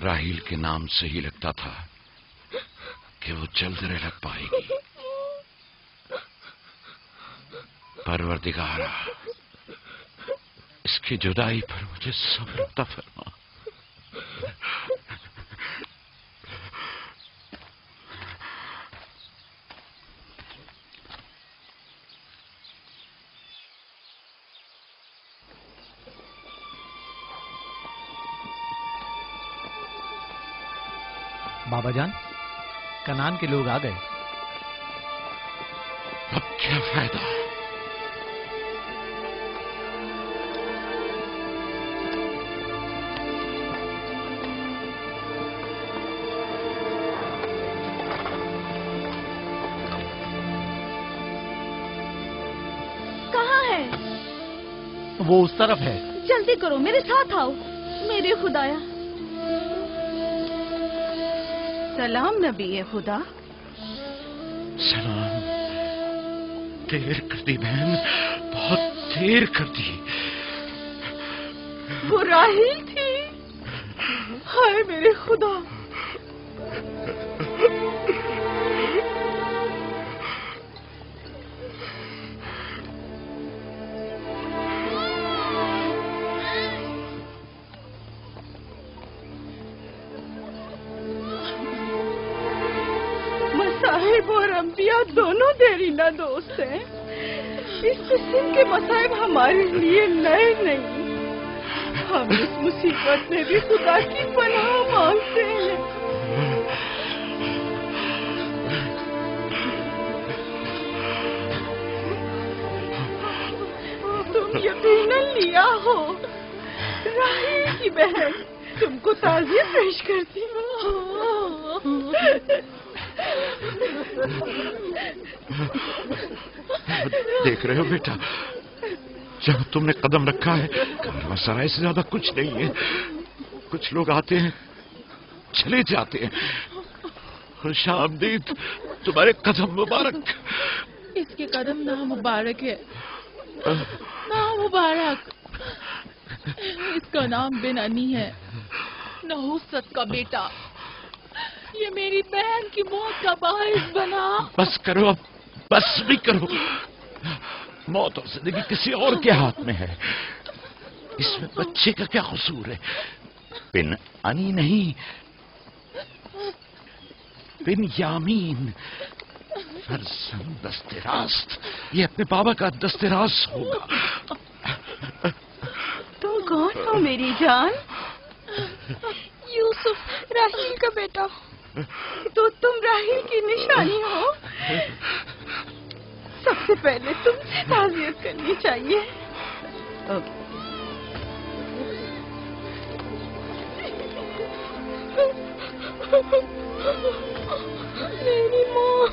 راہیل کے نام سے ہی لگتا تھا کہ وہ جلد رحلت پائے گی۔ پروردگارا، اس کی جدائی پر مجھے صبر عطا فرما۔ بابا جان، کنعان کے لوگ آ گئے۔ اب کیا فائدہ؟ کہاں ہے؟ وہ اس طرف ہے۔ جلدی کرو، میرے ساتھ آؤ۔ میرے خدایا۔ سلام نبی خدا۔ سلام۔ دیر کر دی بہن، بہت دیر کر دی۔ وہ راہیل تھی؟ ہائے میرے خدا! مصائب اور انبیاء دونوں دیرینہ دوست ہیں۔ اس قسم کے مصائب ہمارے لیے نئے نہیں۔ ہم اس مصیبت میں بھی خدا کی پناہ مانگتے ہیں۔ تم یقیناً لیا ہو، راہیل کی بہن تم کو تعزیت پیش کرتی ہوں۔ دیکھ رہے ہو بیٹا، جہاں تم نے قدم رکھا ہے کارواں سرائے سے زیادہ کچھ نہیں ہے۔ کچھ لوگ آتے ہیں، چلے جاتے ہیں۔ خوش آمدید تمہارے قدم مبارک۔ اس کے قدم نامبارک ہے، نامبارک۔ اس کا نام بن انی ہے، نحوست کا بیٹا۔ یہ میری بہن کی موت کا باعث بنا۔ بس کرو، اب بس بھی کرو۔ موت اور زندگی کسی اور کے ہاتھ میں ہے، اس میں بچے کا کیا قصور ہے؟ بن انی نہیں، بن یامین، فرزند دست راست۔ یہ اپنے بابا کا دست راست ہوگا۔ تم کون ہو میری جان؟ یوسف، راہیل کا بیٹا۔ تو تم راہیل کی نشانی ہو۔ سب سے پہلے تم سے تعزیت کرنی چاہیے۔ میری ماں،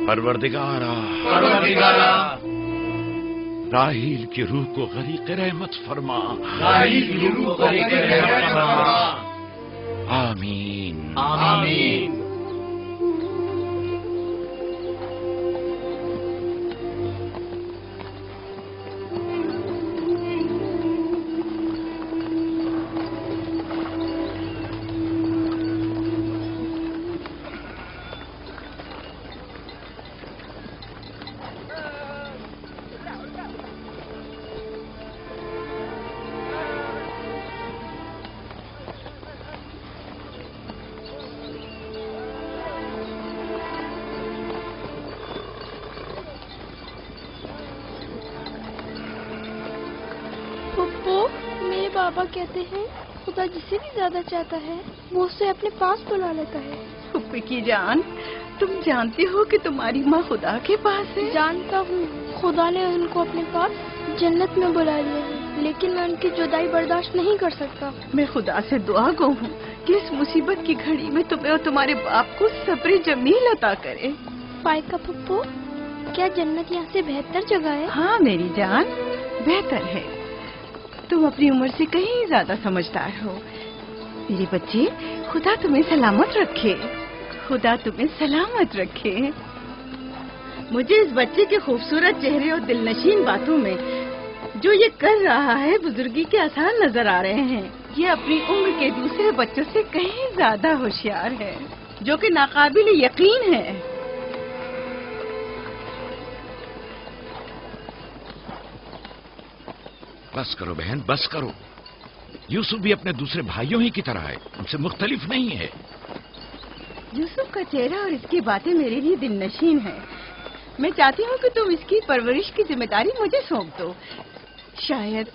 پروردگارا، راہیل کی روح کو غریق رحمت فرما۔ راہیل کی روح کو غریق رحمت فرما۔ آمین آمین۔ بابا کہتے ہیں خدا جسے بھی زیادہ چاہتا ہے وہ اسے اپنے پاس بلا لیتا ہے۔ پھپھی کی جان، तुम जानती हो कि तुम्हारी माँ खुदा के पास है? जानता हूँ, खुदा ने उनको अपने पास जन्नत में बुला लिया है, लेकिन मैं उनकी जुदाई बर्दाश्त नहीं कर सकता। मैं खुदा से दुआ गो हूँ कि इस मुसीबत की घड़ी में तुम्हें और तुम्हारे बाप को सब्र जमील अता करे। फाइका पप्पू, क्या जन्नत यहाँ से बेहतर जगह है? हाँ मेरी जान, बेहतर है। तुम अपनी उम्र से कहीं ज्यादा समझदार हो। मेरे बच्चे, खुदा तुम्हें सलामत रखे। खुदा तुम्हें सलामत रखे। मुझे इस बच्चे के खूबसूरत चेहरे और दिलनशीन बातों में जो ये कर रहा है बुजुर्गी के आसार नजर आ रहे हैं। ये अपनी उम्र के दूसरे बच्चों से कहीं ज्यादा होशियार है, जो कि नाकाबिल यकीन है। बस करो बहन, बस करो। यूसुफ भी अपने दूसरे भाइयों ही की तरह है, उनसे मुख्तलिफ नहीं है। यूसुफ का चेहरा और इसकी बातें मेरे लिए दिलनशीन है। मैं चाहती हूँ कि तुम इसकी परवरिश की जिम्मेदारी मुझे सौंप दो। शायद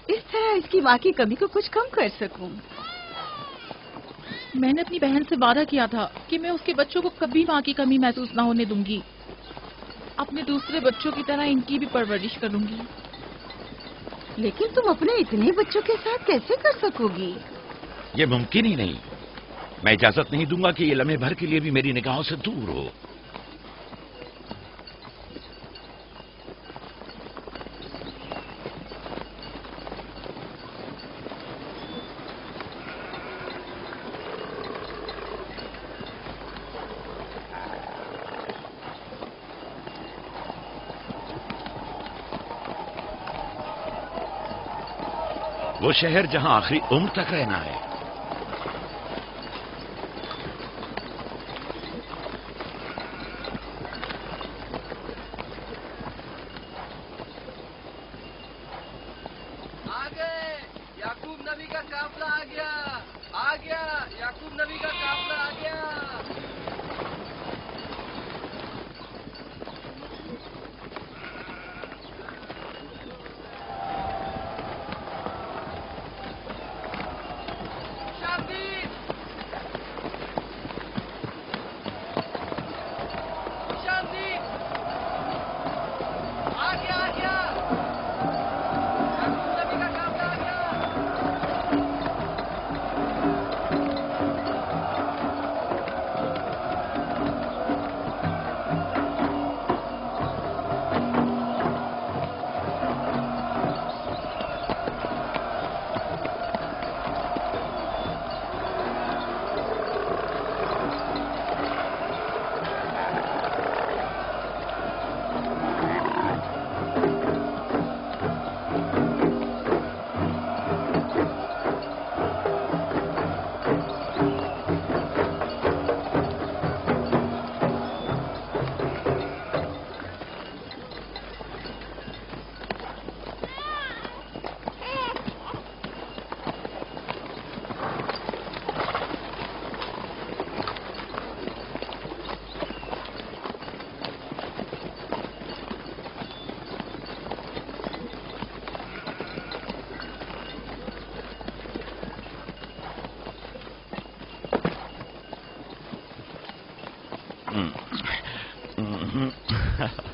इस तरह इसकी माँ की कमी को कुछ कम कर सकूं। मैंने अपनी बहन से वादा किया था कि मैं उसके बच्चों को कभी माँ की कमी महसूस न होने दूंगी। अपने दूसरे बच्चों की तरह इनकी भी परवरिश करूंगी। लेकिन तुम अपने इतने बच्चों के साथ कैसे कर सकोगी? ये मुमकिन ही नहीं। मैं इजाजत नहीं दूंगा कि ये लम्हे भर के लिए भी मेरी निगाहों से दूर हो। वो शहर जहां आखिरी उम्र तक रहना है। आ गए, याकूब नबी का काफला आ गया, आ गया, याकूब नबी का काफला आ गया।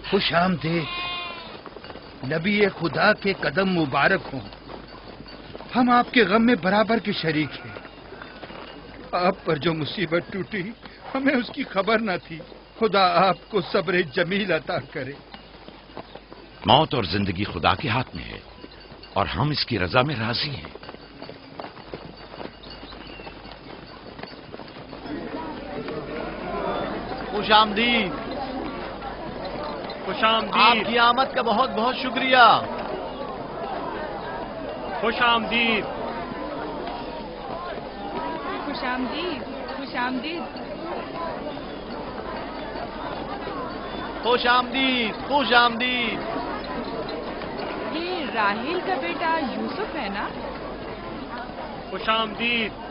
खुश आमदीद, नबी खुदा के कदम मुबारक हों। हम आपके गम में बराबर के शरीक हैं। आप पर जो मुसीबत टूटी हमें उसकी खबर न थी। खुदा आपको सब्र जमील अता करे। मौत और जिंदगी खुदा के हाथ में है और हम इसकी रजा में राजी हैं। खुश आमदीद। खुश आमदीद, आपकी आमद का बहुत बहुत शुक्रिया। खुश आमदीद, खुश आमदीद, खुश आमदीद। खुश आमदीद, खुश आमदीद। ये राहेल का बेटा यूसुफ है ना? खुश आमदीद।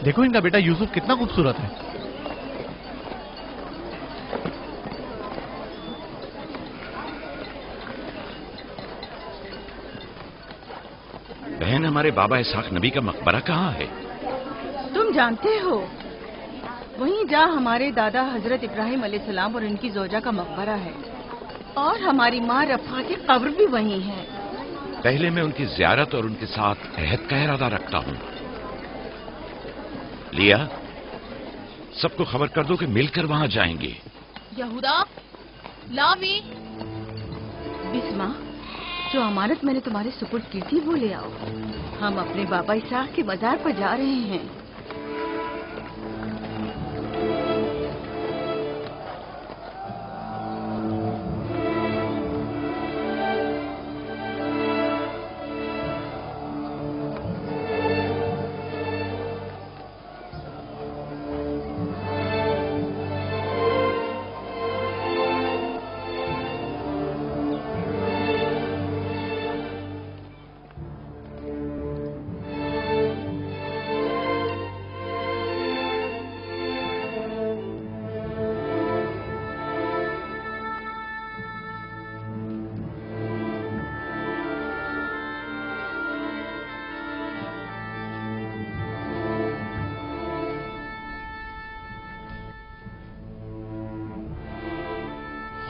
देखो इनका बेटा यूसुफ कितना खूबसूरत है। बहन, हमारे बाबा इसहाक नबी का मकबरा कहाँ है? जानते हो, वहीं जहाँ हमारे दादा हजरत इब्राहिम अलैहिस्सलाम और उनकी जोजा का मकबरा है, और हमारी माँ रफा की कब्र भी वहीं है। पहले मैं उनकी ज़ियारत और उनके साथ अहद का इरादा रखता हूँ। लिया, सबको खबर कर दो कि मिलकर वहां जाएंगे। यहूदा, लावी, बिस्मा, जो अमानत मैंने तुम्हारे सुपुर्द की थी वो ले आओ। हम अपने बाबा इसहाक के मजार पर जा रहे हैं।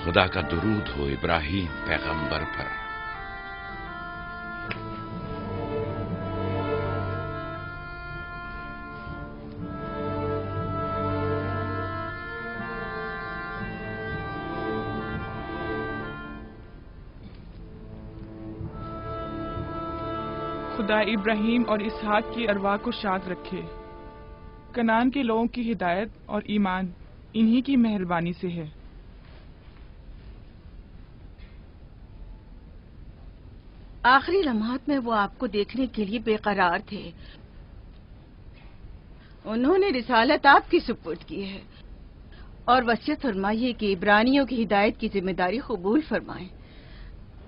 खुदा का दुरूद हो इब्राहिम पैगंबर पर। खुदा इब्राहिम और इसहाक की अरवाह को शाद रखे। कनान के लोगों की हिदायत और ईमान इन्हीं की मेहरबानी से है। आखिरी लम्हात में वो आपको देखने के लिए बेकरार थे। उन्होंने रिसालत आपकी सुपुर्द की है और वसीयत फरमाई है कि इब्रानियों की हिदायत की जिम्मेदारी कबूल फरमाएं।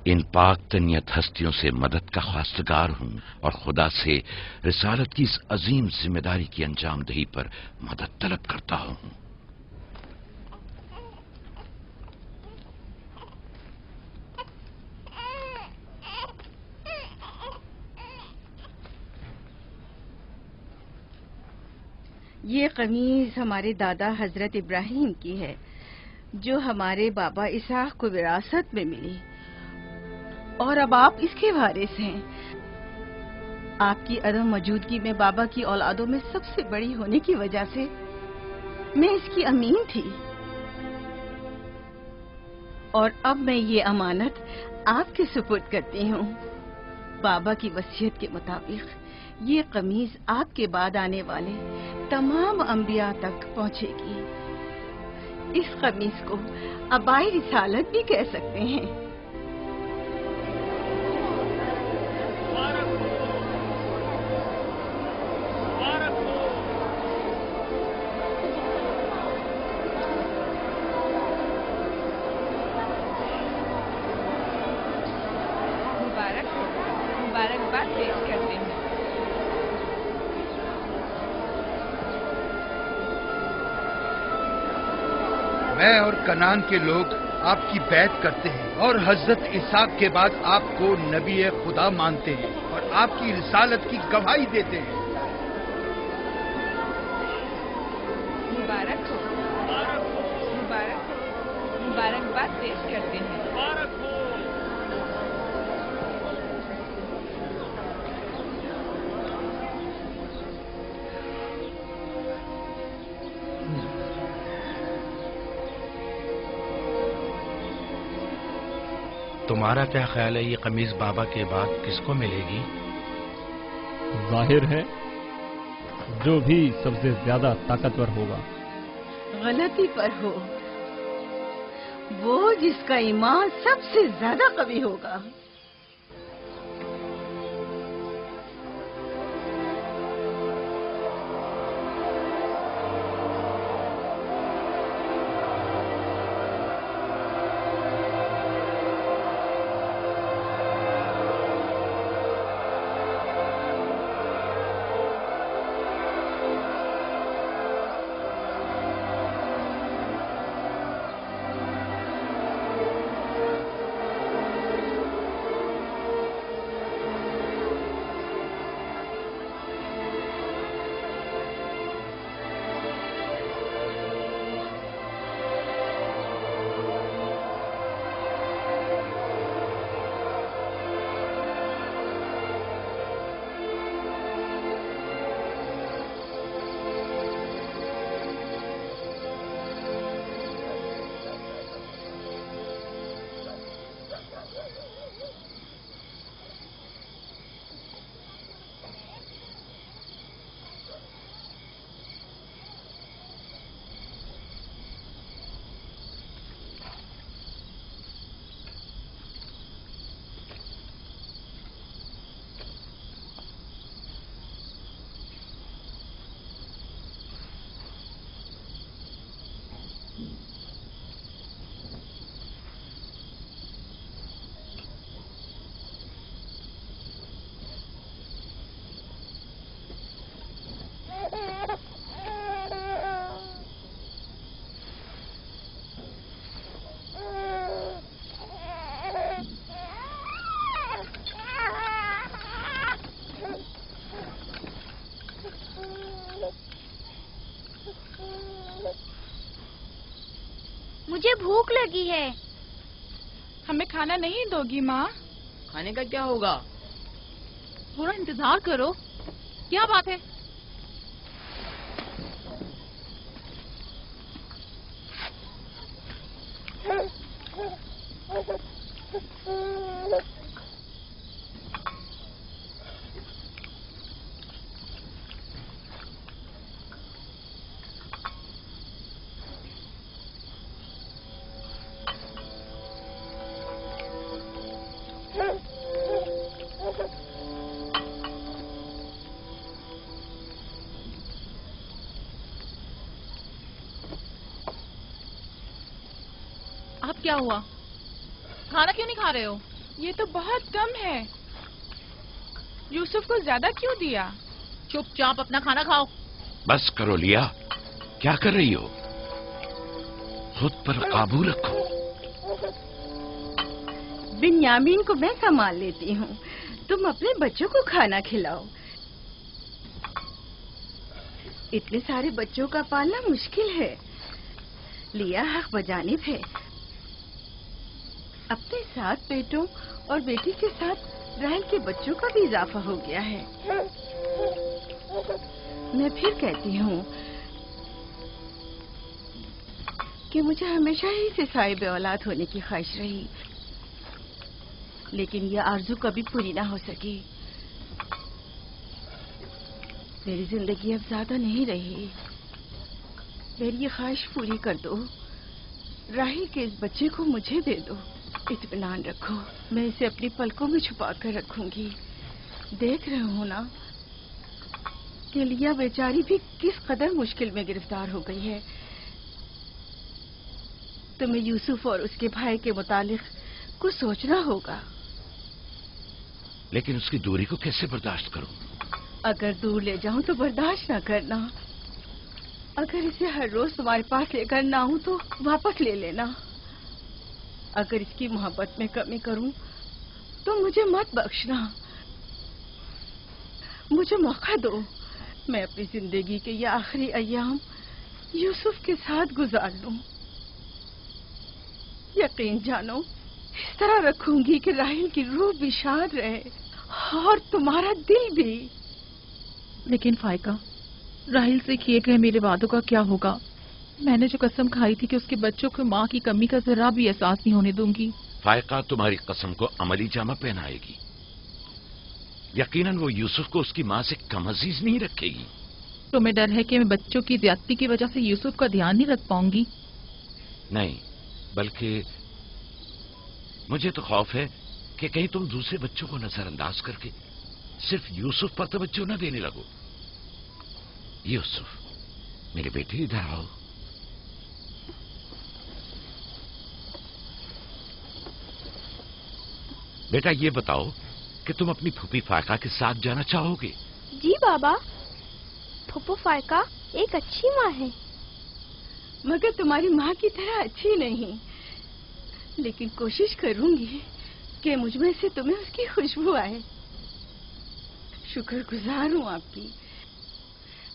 इन पाक तनियत हस्तियों से मदद का ख्वास्तगार हूँ और खुदा से रिसालत की इस अजीम जिम्मेदारी की अंजामदही पर मदद तलब करता हूँ। ये कमीज हमारे दादा हजरत इब्राहिम की है, जो हमारे बाबा इसहाक को विरासत में मिली, और अब आप इसके वारिस हैं। आपकी अदम मौजूदगी में बाबा की औलादों में सबसे बड़ी होने की वजह से मैं इसकी अमीन थी, और अब मैं ये अमानत आपके सुपुर्द करती हूँ। बाबा की वसीयत के मुताबिक ये कमीज आपके बाद आने वाले तमाम अंबिया तक पहुँचेगी। इस कमीज को अबाई रिसालत भी कह सकते हैं। मुबारकबाद पेश करते हैं। मैं और कनान के लोग आपकी बैत करते हैं और हजरत इसहाक के बाद आपको नबी खुदा मानते हैं और आपकी रिसालत की गवाही देते हैं। मुबारक हो, मुबारकबाद पेश करते हैं। तुम्हारा क्या ख्याल है, ये कमीज बाबा के बाद किसको मिलेगी? जाहिर है जो भी सबसे ज्यादा ताकतवर होगा। गलती पर हो, वो जिसका ईमान सबसे ज्यादा कवी होगा। मुझे भूख लगी है। हमें खाना नहीं दोगी माँ? खाने का क्या होगा? थोड़ा इंतजार करो। क्या बात है? अब क्या हुआ? खाना क्यों नहीं खा रहे हो? ये तो बहुत कम है। यूसुफ को ज्यादा क्यों दिया? चुपचाप अपना खाना खाओ। बस करो लिया, क्या कर रही हो? खुद पर काबू रखो। बिन्यामीन को मैं संभाल लेती हूँ, तुम अपने बच्चों को खाना खिलाओ। इतने सारे बच्चों का पालना मुश्किल है। लिया हक बजानिब है। अपने 7 बेटों और बेटी के साथ राहेल के बच्चों का भी इजाफा हो गया है। मैं फिर कहती हूँ कि मुझे हमेशा ही से साहिब औलाद होने की ख्वाहिश रही, लेकिन यह आरज़ू कभी पूरी ना हो सकी। मेरी जिंदगी अब ज्यादा नहीं रही। मेरी ये ख्वाहिश पूरी कर दो। राहेल के इस बच्चे को मुझे दे दो। इत्मीनान रखो, मैं इसे अपनी पलकों में छुपा कर रखूंगी। देख रहे हो ना कि लिया बेचारी भी किस कदर मुश्किल में गिरफ्तार हो गई है। तुम्हें यूसुफ और उसके भाई के मुतालिक कुछ सोचना होगा। लेकिन उसकी दूरी को कैसे बर्दाश्त करूं? अगर दूर ले जाऊं तो बर्दाश्त ना करना। अगर इसे हर रोज तुम्हारे पास लेकर ना आऊं तो वापस ले लेना। अगर इसकी मोहब्बत में कमी करूं तो मुझे मत बख्शना। मुझे मौका दो, मैं अपनी जिंदगी के ये आखिरी अय्याम यूसुफ के साथ गुजार लूं। यकीन जानो, इस तरह रखूंगी कि राहेल की रूह भी शाद रहे और तुम्हारा दिल भी। लेकिन फायका, राहेल से किए गए मेरे वादों का क्या होगा? मैंने जो कसम खाई थी कि उसके बच्चों को माँ की कमी का जरा भी एहसास नहीं होने दूंगी। फायका तुम्हारी कसम को अमली जामा पहनाएगी। यकीनन वो यूसुफ को उसकी माँ से कम अजीज नहीं रखेगी। तुम्हें डर है कि मैं बच्चों की ज्यादती की वजह से यूसुफ का ध्यान नहीं रख पाऊंगी? नहीं, बल्कि मुझे तो खौफ है कि कहीं तुम दूसरे बच्चों को नजरअंदाज करके सिर्फ यूसुफ पर तवज्जो न देने लगो। यूसुफ, मेरे बेटे इधर आओ। बेटा, ये बताओ कि तुम अपनी फूफी फायका के साथ जाना चाहोगे? जी बाबा, फूफू फायका एक अच्छी माँ है। मगर तुम्हारी माँ की तरह अच्छी नहीं, लेकिन कोशिश करूंगी कि मुझमें से तुम्हें उसकी खुशबू आए। शुक्रगुजार हूँ आपकी।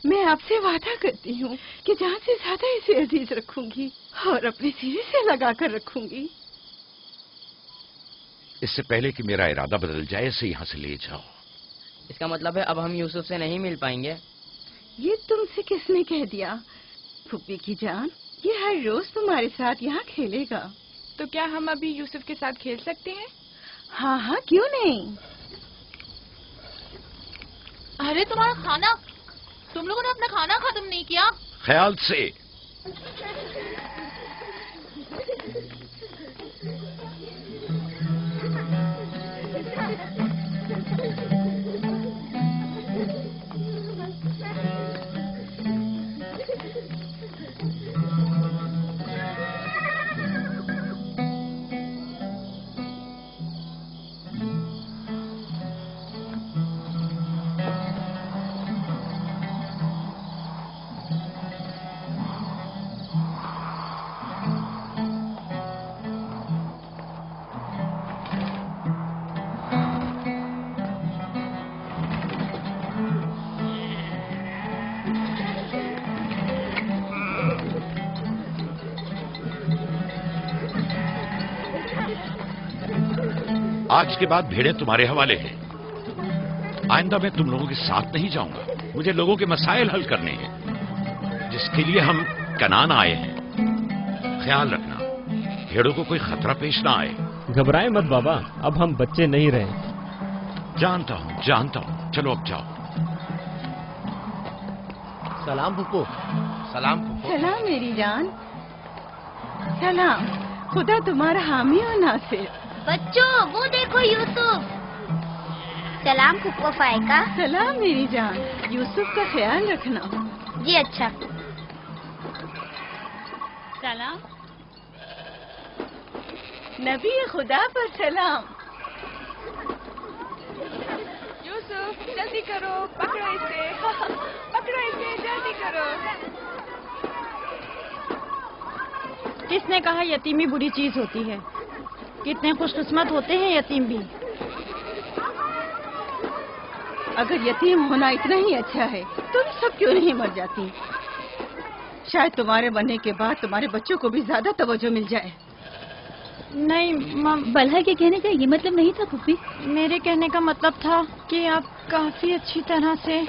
मैं आपसे वादा करती हूँ कि जान से ज्यादा इसे अजीज रखूंगी और अपने सीने से लगा कर रखूंगी। इससे पहले कि मेरा इरादा बदल जाए, इसे यहाँ से ले जाओ। इसका मतलब है अब हम यूसुफ से नहीं मिल पाएंगे? ये तुमसे किसने कह दिया? फूफी की जान, ये हर रोज तुम्हारे साथ यहाँ खेलेगा। तो क्या हम अभी यूसुफ के साथ खेल सकते हैं? हाँ हाँ, क्यों नहीं। अरे तुम्हारा खाना, तुम लोगों ने अपना खाना खत्म नहीं किया? ख्याल से। आज के बाद भेड़ें तुम्हारे हवाले हैं। आइंदा मैं तुम लोगों के साथ नहीं जाऊंगा। मुझे लोगों के मसाइल हल करने हैं, जिसके लिए हम कनान आए हैं। ख्याल रखना भेड़ों को कोई खतरा पेश ना आए। घबराए मत बाबा, अब हम बच्चे नहीं रहे। जानता हूँ। चलो अब जाओ। सलाम फुप्पो। सलाम फुप्पो। सलाम मेरी जान। सलाम। खुदा तुम्हारा हामी और नासिर। बच्चों वो देखो यूसुफ। सलाम फुप्पो फायका। सलाम मेरी जान। यूसुफ का ख्याल रखना। जी अच्छा। सलाम। नबी खुदा पर सलाम। यूसुफ जल्दी करो, पकड़ो इसे। पकड़ो इसे, जल्दी करो। किसने कहा यतीमी बुरी चीज होती है? कितने खुशकिस्मत होते हैं यतीम भी। अगर यतीम होना इतना ही अच्छा है, तुम सब क्यों नहीं मर जाती? शायद तुम्हारे बनने के बाद तुम्हारे बच्चों को भी ज्यादा तवज्जो मिल जाए। नहीं बल्हा के कहने का ये मतलब नहीं था फूफी। मेरे कहने का मतलब था कि आप काफी अच्छी तरह से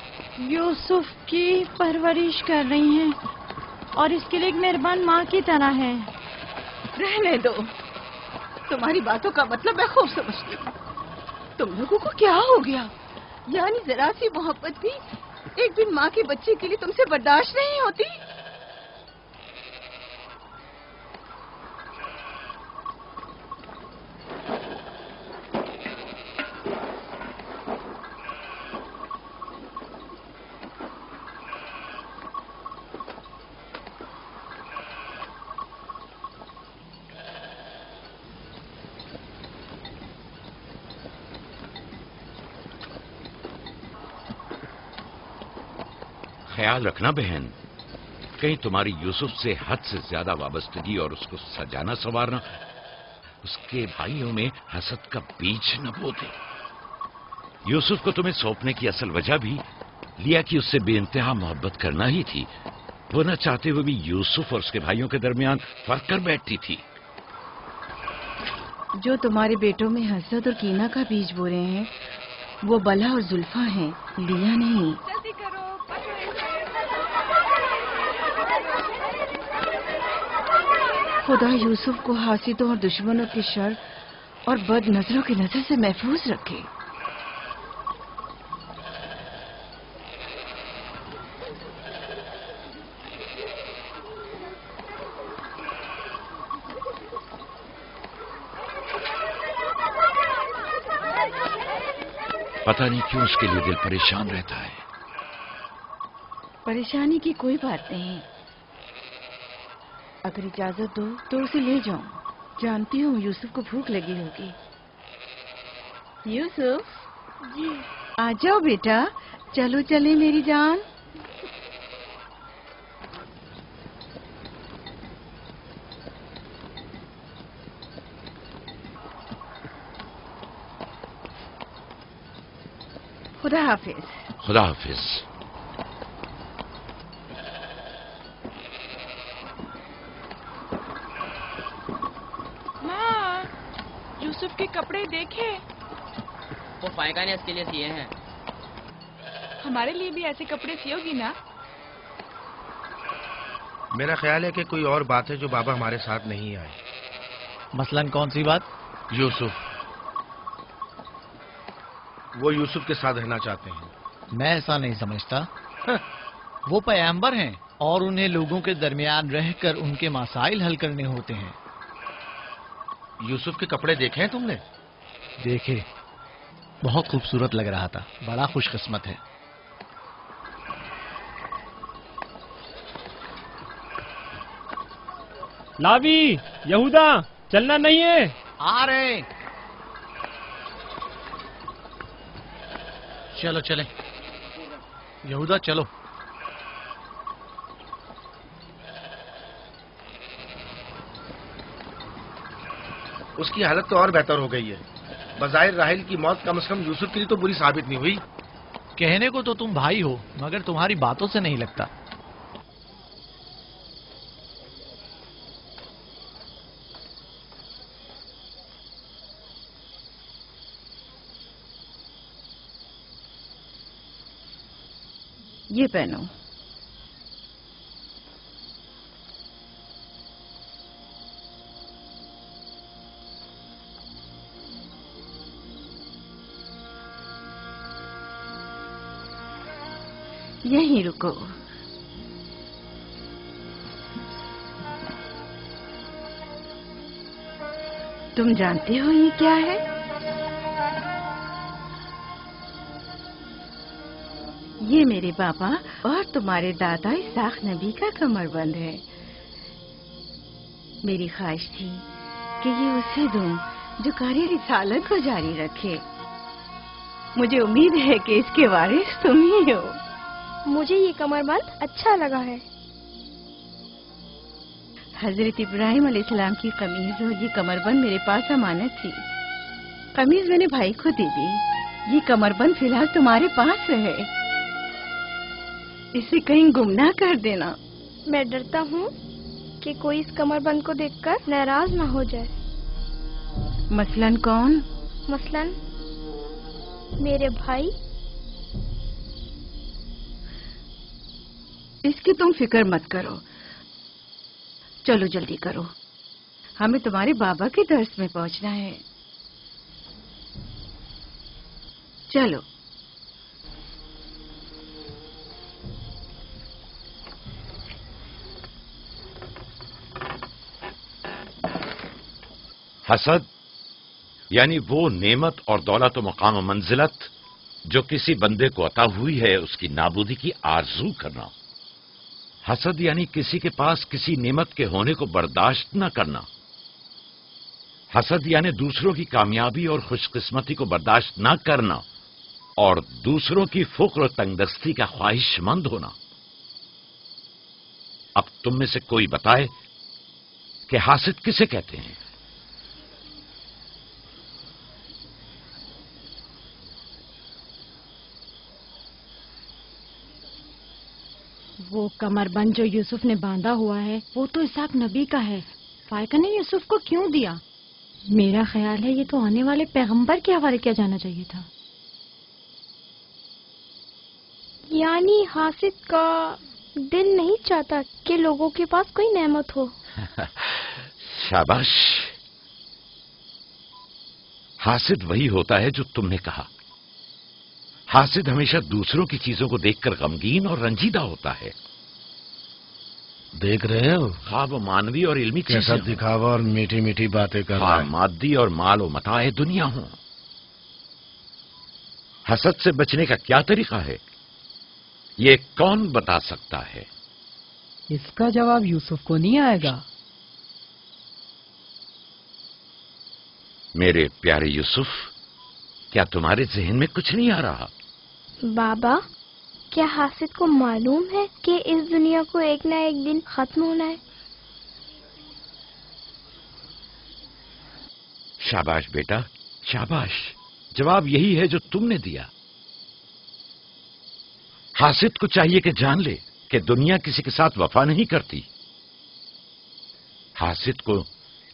यूसुफ की परवरिश कर रही हैं और इसके लिए एक मेहरबान माँ की तरह है। रहने दो, तुम्हारी बातों का मतलब मैं खूब समझती हूँ। तुम लोगों को क्या हो गया? यानी जरा सी मोहब्बत भी एक दिन माँ के बच्चे के लिए तुमसे बर्दाश्त नहीं होती? ख्याल रखना बहन, कहीं तुम्हारी यूसुफ से हद से ज्यादा वाबस्तगी और उसको सजाना संवारना उसके भाइयों में हसद का बीज न बो दे। यूसुफ को तुम्हें सौंपने की असल वजह भी लिया कि उससे बेइंतहा मोहब्बत करना ही थी। वो न चाहते हुए भी यूसुफ और उसके भाइयों के दरमियान फर्क कर बैठती थी। जो तुम्हारे बेटों में हसद और कीना का बीज बो रहे हैं वो बला और जुल्फा हैं, लिया नहीं। जल्दी करो, पकड़ो इसे। खुदा यूसुफ को हासिदों और दुश्मनों के शर और बद नजरों की नजर से महफूज रखे। पता नहीं क्यों उसके लिए दिल परेशान रहता है। परेशानी की कोई बात नहीं। अगर इजाजत दो तो उसे ले जाऊं। जानती हूँ यूसुफ को भूख लगी होगी। यूसुफ जी, आ जाओ बेटा, चलो चले मेरी जान। खुदा हाफिज। खुदा हाफिज। माँ, यूसुफ के कपड़े देखे। वो फायका ने इसके लिए सिए हैं। हमारे लिए भी ऐसे कपड़े सियोगी ना? मेरा ख्याल है कि कोई और बात है जो बाबा हमारे साथ नहीं आए। मसलन कौन सी बात? यूसुफ। वो यूसुफ के साथ रहना चाहते हैं। मैं ऐसा नहीं समझता। वो पैगंबर हैं और उन्हें लोगों के दरमियान रहकर उनके मसाइल हल करने होते हैं। यूसुफ के कपड़े देखे हैं तुमने? देखे, बहुत खूबसूरत लग रहा था। बड़ा खुशकिस्मत है। लावी, यहूदा, चलना नहीं है। आ रहे। चलो चले। यहूदा चलो। उसकी हालत तो और बेहतर हो गई है। बज़ाहिर राहिल की मौत कम से कम यूसुफ के लिए तो बुरी साबित नहीं हुई। कहने को तो तुम भाई हो, मगर तुम्हारी बातों से नहीं लगता। یہ پہنو. یہیں رکو. تم جانتے ہو یہ کیا ہے؟ یہ میرے بابا اور تمہارے دادا اسحاق نبی کا کمر بند ہے. میری خواہش تھی کہ یہ اسے دوں جو کار رسالت کو جاری رکھے. مجھے امید ہے کہ اس کے وارث تم ہی ہو. مجھے یہ کمر بند اچھا لگا ہے. حضرت ابراہیم علیہ السلام کی قمیض اور یہ کمر بند میرے پاس امانت تھی. قمیض میں نے بھائی کو دے دی. یہ کمر بند فی الحال تمہارے پاس رہے. اسے کہیں گم نہ کر دینا. میں ڈرتا ہوں کہ کوئی اس کمر بند کو دیکھ کر ناراض نہ ہو جائے. مثلاً کون؟ مثلاً میرے بھائی. اس کی تم فکر مت کرو. چلو جلدی کرو، ہمیں تمہارے بابا کے درس میں پہنچنا ہے. چلو. حسد یعنی وہ نعمت اور دولت و مقام و منزلت جو کسی بندے کو عطا ہوئی ہے اس کی نابودی کی آرزو کرنا. حسد یعنی کسی کے پاس کسی نعمت کے ہونے کو برداشت نہ کرنا. حسد یعنی دوسروں کی کامیابی اور خوش قسمتی کو برداشت نہ کرنا اور دوسروں کی فقر و تنگ دستی کا خواہش مند ہونا. اب تم میں سے کوئی بتائے کہ حاسد کسے کہتے ہیں؟ وہ کمر بند جو یوسف نے باندھا ہوا ہے وہ تو اسحاق نبی کا ہے. فائقہ نے یوسف کو کیوں دیا؟ میرا خیال ہے یہ تو آنے والے پیغمبر کے حوالے کیا جانا چاہیے تھا. یعنی حاسد کا دل نہیں چاہتا کہ لوگوں کے پاس کوئی نعمت ہو. شاباش. حاسد وہی ہوتا ہے جو تم نے کہا. حاسد ہمیشہ دوسروں کی چیزوں کو دیکھ کر غمگین اور رنجیدہ ہوتا ہے. دیکھ رہے ہو خواب و مانوی اور علمی کیسا چیزیں دکھاوا اور میٹھی میٹھی باتیں کر رہا ہے. مادی اور مال و متاع دنیا ہوں. حسد سے بچنے کا کیا طریقہ ہے یہ کون بتا سکتا ہے؟ اس کا جواب یوسف کو نہیں آئے گا. میرے پیارے یوسف، کیا تمہارے ذہن میں کچھ نہیں آ رہا؟ بابا، کیا حاسد کو معلوم ہے کہ اس دنیا کو ایک نہ ایک دن ختم ہونا ہے؟ شاباش بیٹا، شاباش. جواب یہی ہے جو تم نے دیا. حاسد کو چاہیے کہ جان لے کہ دنیا کسی کے ساتھ وفا نہیں کرتی. حاسد کو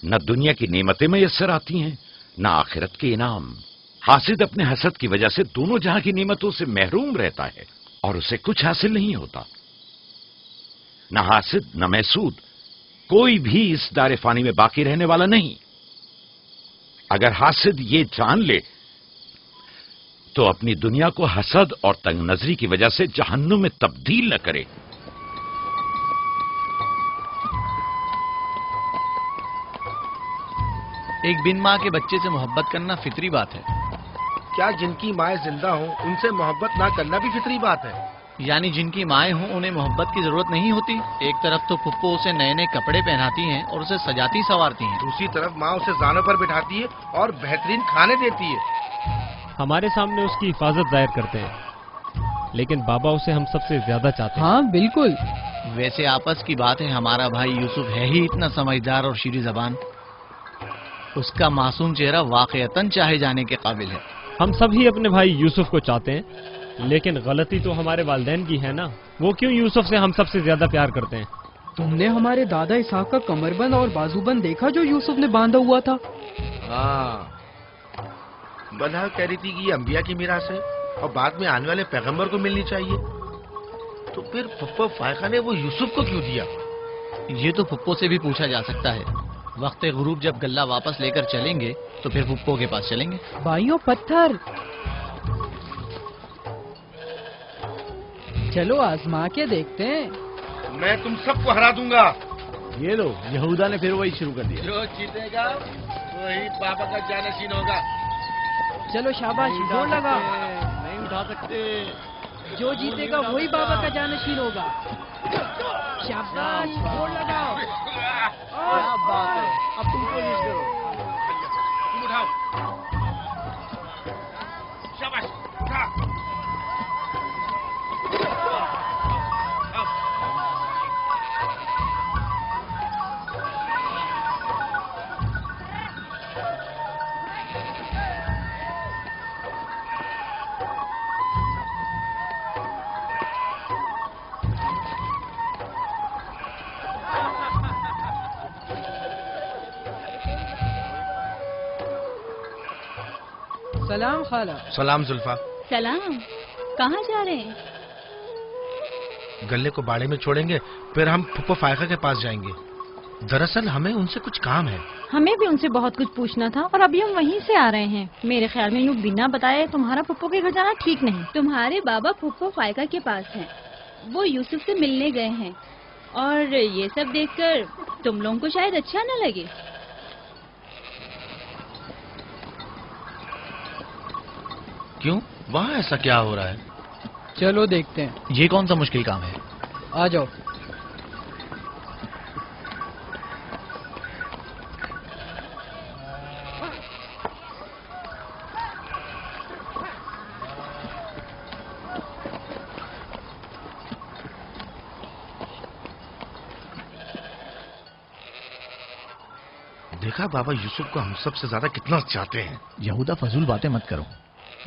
نہ دنیا کی نعمتیں میسر آتی ہیں نہ آخرت کے انعام. حاسد اپنے حسد کی وجہ سے دونوں جہاں کی نعمتوں سے محروم رہتا ہے اور اسے کچھ حاصل نہیں ہوتا. نہ حاسد نہ محسود، کوئی بھی اس دار فانی میں باقی رہنے والا نہیں. اگر حاسد یہ جان لے تو اپنی دنیا کو حسد اور تنگ نظری کی وجہ سے جہنم میں تبدیل نہ کرے. ایک بن ماں کے بچے سے محبت کرنا فطری بات ہے. کیا جن کی مائیں زندہ ہوں ان سے محبت نہ کرنا بھی فطری بات ہے؟ یعنی جن کی مائیں ہوں انہیں محبت کی ضرورت نہیں ہوتی. ایک طرف تو پھپھو اسے نئے نئے کپڑے پہناتی ہیں اور اسے سجاتی سنوارتی ہیں، دوسری طرف ماں اسے زانوں پر بٹھاتی ہے اور بہترین کھانے دیتی ہے. ہمارے سامنے اس کی حفاظت ظاہر کرتے ہیں لیکن بابا اسے ہم سب سے زیادہ چاہتے ہیں. ہاں بالکل. ویسے آپس کی بات ہے ہمارا بھائی یوسف ہے ہی اتنا سمجھدار اور شیریں زبان. اس کا معصوم چہرہ واقعتاً چاہے جانے کے قابل ہے. ہم سب ہی اپنے بھائی یوسف کو چاہتے ہیں لیکن غلطی تو ہمارے والدین کی ہے نا. وہ کیوں یوسف سے ہم سب سے زیادہ پیار کرتے ہیں؟ تم نے ہمارے دادا اسحاق کا کمر بند اور بازو بند دیکھا جو یوسف نے باندھا ہوا تھا؟ ہاں، بلہا کہہ رہی تھی کہ یہ انبیاء کی میراث ہے اور بعد میں آنے والے پیغمبر کو ملنی چاہیے. تو پھر پھپھو فائقہ نے وہ یوسف کو کیوں دیا؟ یہ تو پھپھو سے بھی پوچھا جا سکتا ہے. وقت غروب جب گلہ واپس لے کر چلیں گے تو پھر پھپھو کے پاس چلیں گے. بھائیوں پتھر، چلو آزما کے دیکھتے ہیں. میں تم سب کو ہرا دوں گا. یہ لو، یہودا نے پھر وہی شروع کر دیا. جو جیتے گا وہی بابا کا جانشین ہوگا. چلو شاباش، زور لگا. نہیں اٹھا سکتے. جو جیتے گا وہی بابا کا جانشین ہوگا. شاباش، زور لگاؤ. کیا بات ہے، اب تم کوشش کرو. تم اٹھاؤ. شاباش اٹھا. سلام خالہ. سلام زلفا. سلام. کہاں جا رہے ہیں؟ گلے کو باڑے میں چھوڑیں گے، پھر ہم پھپھو فائقہ کے پاس جائیں گے. دراصل ہمیں ان سے کچھ کام ہے. ہمیں بھی ان سے بہت کچھ پوچھنا تھا اور ابھی ہم وہیں سے آ رہے ہیں. میرے خیال میں یوں بنا بتائے تمہارا پھپھو کے گھر جانا ٹھیک نہیں. تمہارے بابا پھپھو فائقہ کے پاس ہیں. وہ یوسف سے ملنے گئے ہیں اور یہ سب دیکھ کر تم لوگوں کو شاید اچھا نہ لگے. کیوں؟ وہاں ایسا کیا ہو رہا ہے؟ چلو دیکھتے ہیں. یہ کون سا مشکل کام ہے؟ آ جاؤ. دیکھا بابا یوسف کو ہم سب سے زیادہ کتنا چاہتے ہیں. یہودا فضول باتیں مت کرو.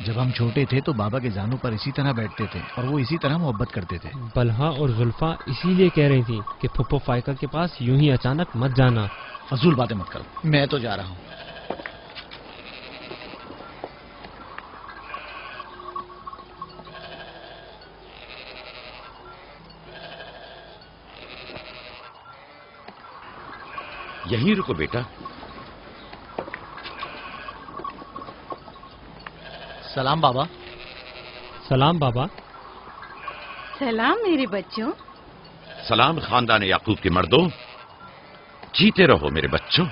جب ہم چھوٹے تھے تو بابا کے زانوں پر اسی طرح بیٹھتے تھے اور وہ اسی طرح محبت کرتے تھے. بلہا اور زلفا اسی لیے کہہ رہی تھی کہ پھپھو فائقہ کے پاس یوں ہی اچانک مت جانا. فضول باتیں مت کرو. میں تو جا رہا ہوں. یہیں رکو بیٹا. سلام بابا. سلام بابا. سلام میرے بچوں. سلام خاندان یعقوب کے مردوں. جیتے رہو میرے بچوں.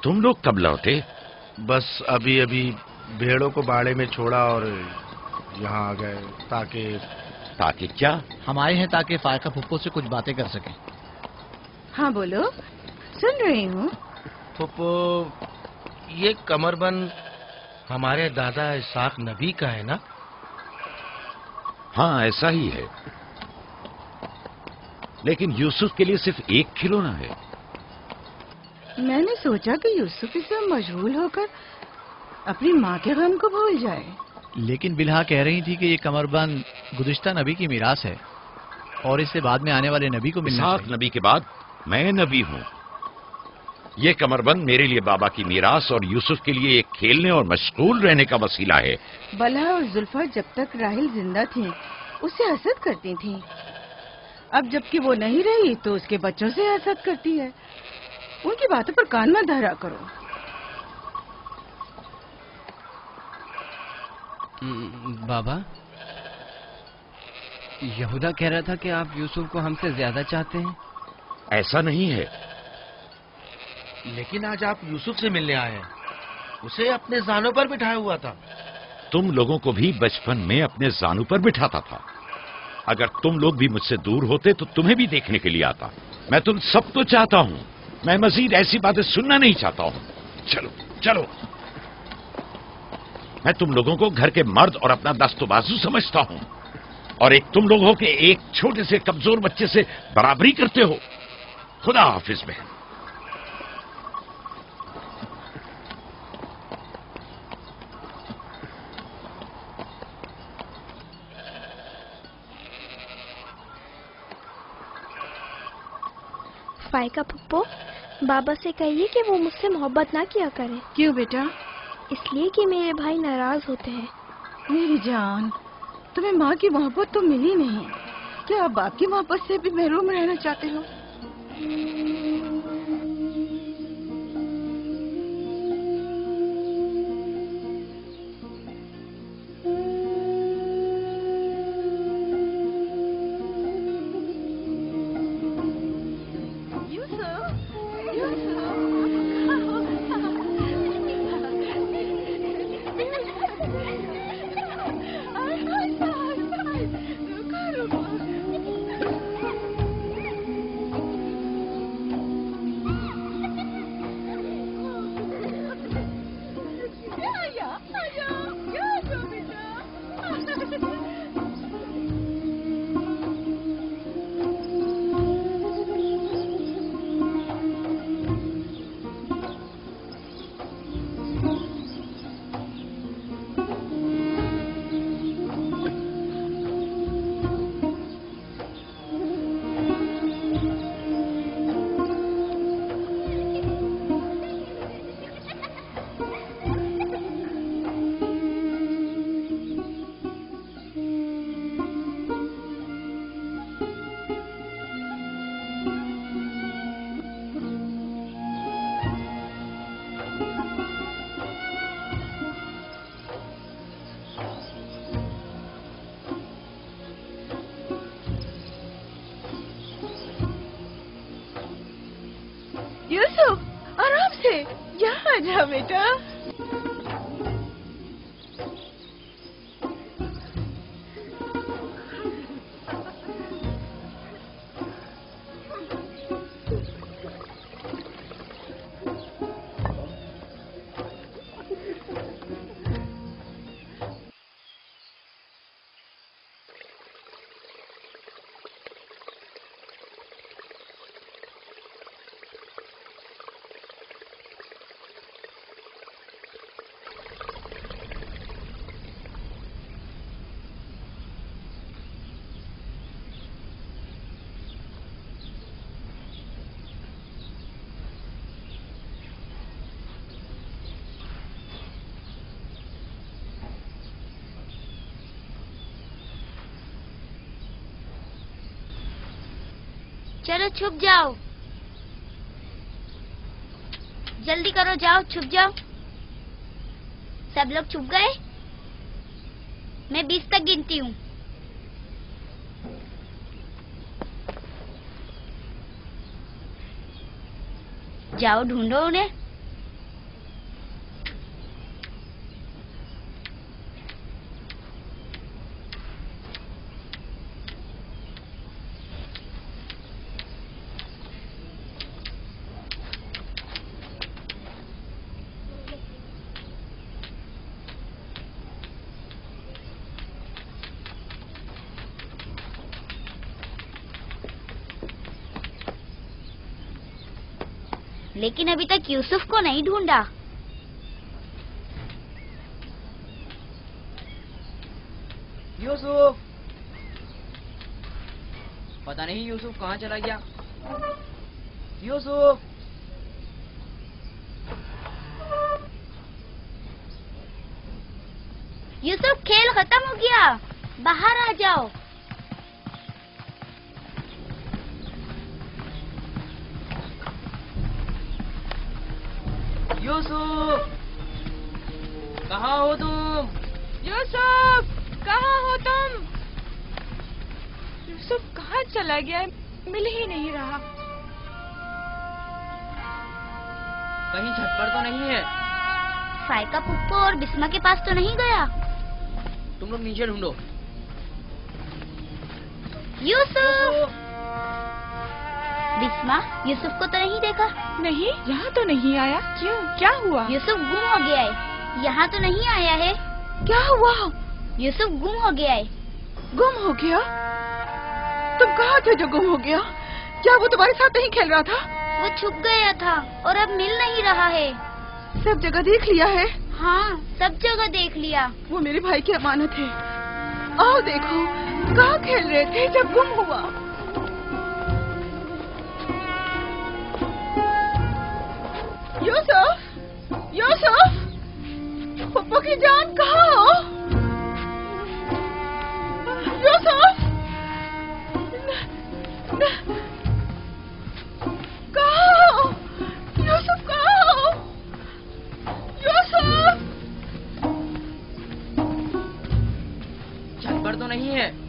تم لوگ کب لوٹے؟ بس ابھی ابھی بھیڑوں کو باڑے میں چھوڑا اور یہاں آ گئے. تاکہ کیا؟ ہم آئے ہیں تاکہ فائقہ پھپھو سے کچھ باتیں کر سکیں. ہاں بولو، سن رہی ہوں. پھپھو، یہ کمر بند ہمارے دادا اسحاق نبی کا ہے نا؟ ہاں ایسا ہی ہے، لیکن یوسف کے لیے صرف ایک کھلونا ہے. میں نے سوچا کہ یوسف اس میں مشغول ہو کر اپنی ماں کے غم کو بھول جائے. لیکن بلہا کہہ رہی تھی کہ یہ کمر بند گزشتہ نبی کی میراث ہے اور اس سے بعد میں آنے والے نبی کو ملنا اسحاق چاہیے. نبی کے بعد میں نبی ہوں. یہ کمربند میرے لیے بابا کی میراث اور یوسف کے لیے ایک کھیلنے اور مشغول رہنے کا وسیلہ ہے. بلہا اور زلفا جب تک راحل زندہ تھیں اسے حسد کرتی تھیں. اب جبکہ وہ نہیں رہی تو اس کے بچوں سے حسد کرتی ہے. ان کی باتوں پر کان مت دھرا کرو. بابا، یہودا کہہ رہا تھا کہ آپ یوسف کو ہم سے زیادہ چاہتے ہیں. ایسا نہیں ہے. لیکن آج آپ یوسف سے ملنے آئے ہیں. اسے اپنے زانوں پر بٹھایا ہوا تھا. تم لوگوں کو بھی بچپن میں اپنے زانوں پر بٹھاتا تھا. اگر تم لوگ بھی مجھ سے دور ہوتے تو تمہیں بھی دیکھنے کے لیے آتا. میں تم سب کو چاہتا ہوں. میں مزید ایسی باتیں سننا نہیں چاہتا ہوں. چلو چلو. میں تم لوگوں کو گھر کے مرد اور اپنا دست و بازو سمجھتا ہوں اور ایک تم لوگ ہو کہ ایک چھوٹے سے کمزور بچے سے برابری کرتے ہو. خدا حافظ بہن. فائقہ پھپھو، بابا سے کہیے کہ وہ مجھ سے محبت نہ کیا کرے. کیوں بیٹا؟ اس لیے کہ میرے بھائی ناراض ہوتے ہیں. میری جان، تمہیں ماں کی محبت تو ملی نہیں. क्या आप आपकी मोहब्बत से भी महरूम रहना चाहते हो? यूसुफ, आराम से, यहाँ आ जा बेटा। चलो छुप जाओ, जल्दी करो, जाओ छुप जाओ। सब लोग छुप गए? मैं 20 तक गिनती हूँ। जाओ ढूंढो उन्हें। लेकिन अभी तक यूसुफ को नहीं ढूंढा। यूसुफ, पता नहीं यूसुफ कहाँ चला गया। यूसुफ, यूसुफ, खेल खत्म हो गया, बाहर आ जाओ। यूसुफ, कहाँ हो तुम? यूसुफ, कहाँ हो तुम? यूसुफ कहाँ चला गया है? मिल ही नहीं रहा। कहीं छत पर तो नहीं है? फायका पुप्पो और बिस्मा के पास तो नहीं गया? तुम लोग नीचे ढूंढो। यूसुफ! बिस्मा, यूसुफ को तो नहीं देखा? नहीं, यहाँ तो नहीं आया। क्यों, क्या हुआ? यूसुफ गुम हो गया है। यहाँ तो नहीं आया है। क्या हुआ? यूसुफ गुम हो गया है। गुम हो गया? तुम कहाँ थे जो गुम हो गया? क्या वो तुम्हारे साथ नहीं खेल रहा था? वो छुप गया था और अब मिल नहीं रहा है। सब जगह देख लिया है? हाँ, सब जगह देख लिया। वो मेरे भाई की अमानत है। आओ देखो, कहाँ खेल रहे थे जब गुम हुआ? यूसुफ, यूसुफ, पप्पू की जान कहाँ हो? यूसुफ, छत पर तो नहीं है।